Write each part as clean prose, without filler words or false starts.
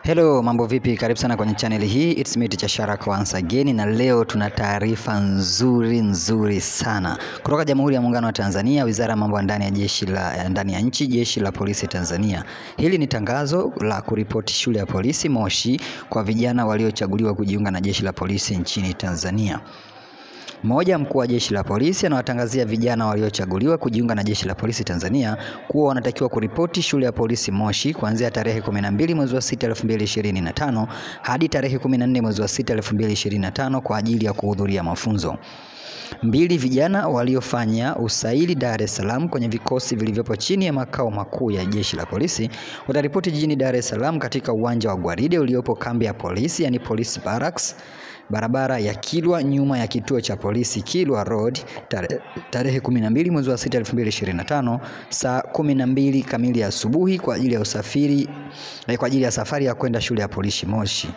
Hello, mambo vipi? Karibu sana kwenye channel hii. It's me Teacher Sharak once again, na leo tuna taarifa nzuri sana kutoka Jamhuri ya Muungano wa Tanzania, Wizara ya Mambo ya Ndani ya Ndani ya Nchi, Jeshi la Polisi Tanzania. Hili ni tangazo la kuripoti shule ya polisi Moshi kwa vijana waliochaguliwa kujiunga na Jeshi la Polisi nchini Tanzania. Moja, mkuu wa Jeshi la Polisi anawatangazia vijana waliochaguliwa kujiunga na Jeshi la Polisi Tanzania kuwa wanatakiwa kuripoti shule ya polisi Moshi kuanzia tarehe 12 mwezi wa 6 2025 hadi tarehe 14 mwezi wa 6 2025 kwa ajili ya kuhudhuria mafunzo. 2, vijana waliofanya usaili Dar es Salaam kwenye vikosi vilivyopo chini ya makao makuu ya Jeshi la Polisi wataripoti jijini Dar es Salaam katika uwanja wa Gwaride uliopo kambi ya polisi, yani Police Barracks, barabara ya Kilwa nyuma ya kituo cha polisi Kilwa Road, tarehe 12 mwezi wa 6 2025 saa 12 kamili asubuhi kwa ajili ya safari ya kwenda shule ya polisi Moshi.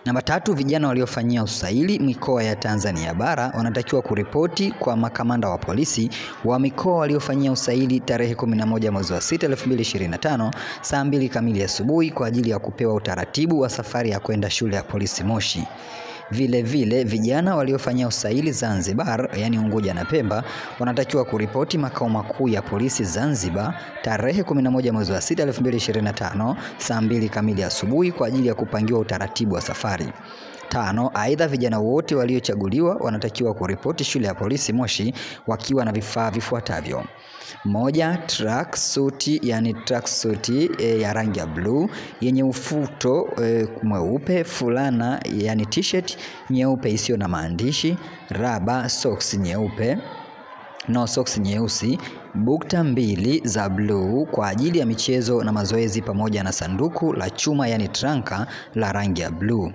Namba 3, vijana waliofanyia usaili mikoa ya Tanzania bara wanatakiwa kuripoti kwa makamanda wa polisi wa mikoa waliofanyia usaili tarehe 11 mwezi wa 6 2025 saa 2 kamili asubuhi kwa ajili ya kupewa utaratibu wa safari ya kwenda shule ya polisi Moshi. Vile vijana waliofanyia usaili Zanzibar, yani Unguja na Pemba, wanatakiwa kuripoti makao makuu ya polisi Zanzibar tarehe 11 mwezi wa 6 2025 saa 2 kamili asubuhi kwa ajili ya kupangiwa utaratibu wa safari. 5, aidha vijana wote waliochaguliwa wanatakiwa kuripoti shule ya polisi Moshi wakiwa na vifaa vifuatavyo: 1, tracksuit ya rangi ya blue yenye ufuto mweupe, fulana yani t-shirt nyeupe isiyo na maandishi, raba socks nyeupe, no socks nyeusi, bukta 2 za blue kwa ajili ya michezo na mazoezi, pamoja na sanduku la chuma yani tranka la rangi ya blue.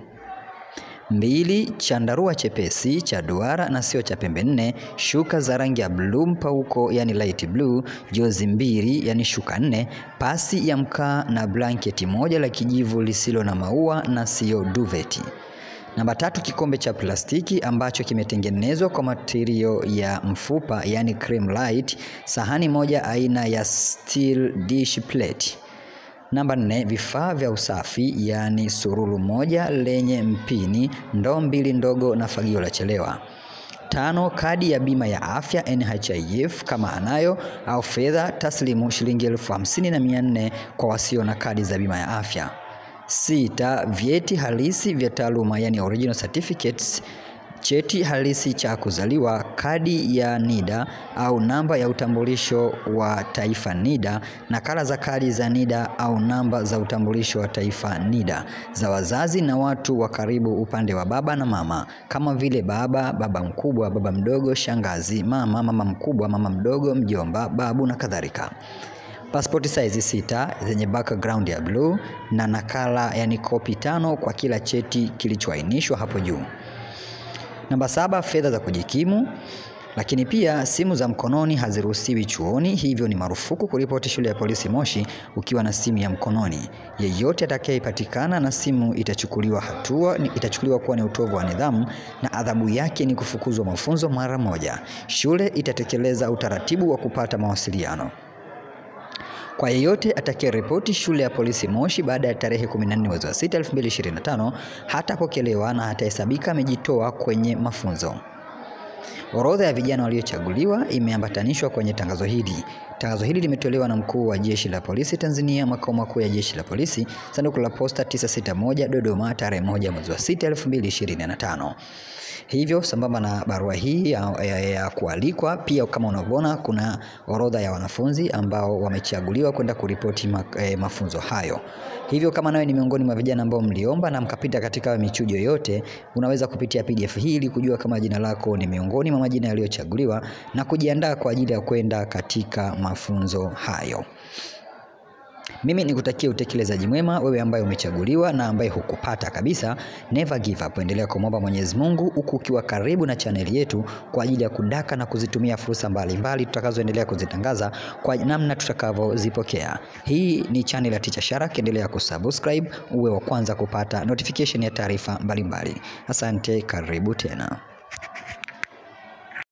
2, chandarua chepesi cha duara na sio cha pembe 4, shuka za rangi ya blue mpauko yani light blue, jozi 2 yani shuka 4, pasi ya mkaa na blanketi 1 la kijivu lisilo na maua na sio duveti. Namba 3, kikombe cha plastiki ambacho kimetengenezwa kwa material ya mfupa yani cream light, sahani 1 aina ya steel dish plate. Namba 4, vifaa vya usafi yani sururu 1 lenye mpini, ndoo 2 ndogo na fagio la chelewa. 5, kadi ya bima ya afya NHIF kama anayo, au fedha taslimu shilingi 50,400 kwa wasio na kadi za bima ya afya. 6, vyeti halisi vya taaluma yani original certificates, cheti halisi cha kuzaliwa, kadi ya NIDA au namba ya utambulisho wa taifa NIDA, nakala za kadi za NIDA au namba za utambulisho wa taifa NIDA za wazazi na watu wa karibu upande wa baba na mama, kama vile baba, baba mkubwa, baba mdogo, shangazi, mama, mama mkubwa, mama mdogo, mjomba, babu na kadhalika. Passport size 6 zenye background ya blue na nakala yani kopi 5 kwa kila cheti kilichoainishwa hapo juu. Namba 7, fedha za kujikimu. Lakini pia simu za mkononi haziruhusiwi chuoni, hivyo ni marufuku kuripoti shule ya polisi Moshi ukiwa na simu ya mkononi. Yeyote atakayepatikana na simu itachukuliwa kuwa ni utovu wa nidhamu na adhabu yake ni kufukuzwa mafunzo mara moja. Shule itatekeleza utaratibu wa kupata mawasiliano. Kwa yeyote atakayeripoti shule ya polisi Moshi baada ya tarehe 14 mwezi wa 6 2025 hatapokelewa na hatahesabika amejitoa kwenye mafunzo. Orodha ya vijana waliochaguliwa imeambatanishwa kwenye tangazo hili. Tangazo hili limetolewa na mkuu wa Jeshi la Polisi Tanzania, makao makuu ya Jeshi la Polisi, sanduku la posta 961 Dodoma, tarehe 1 mwezi wa 6 2025. Hivyo sambamba na barua hii ya kualikwa, pia kama unavyoona kuna orodha ya wanafunzi ambao wamechaguliwa kwenda kuripoti mafunzo hayo. Hivyo kama nawe ni miongoni mwa vijana ambao mliomba na mkapita katika michujo yote, unaweza kupitia PDF hii ili kujua kama jina lako ni miongoni mwa majina yaliyochaguliwa na kujiandaa kwa ajili ya kwenda katika mafunzo hayo. Mimi nikutakia utekelezaji mwema wewe ambaye umechaguliwa na ambaye hukupata kabisa. Never give up. Endelea kumwomba Mwenyezi Mungu huku ukiwa karibu na channel yetu kwa ajili ya kudaka na kuzitumia fursa mbalimbali tutakazoendelea kuzitangaza kwa namna tutakavyozipokea. Hii ni channel ya Teacher Sharak, endelea kusubscribe uwe wa kwanza kupata notification ya taarifa mbalimbali. Asante, karibu tena.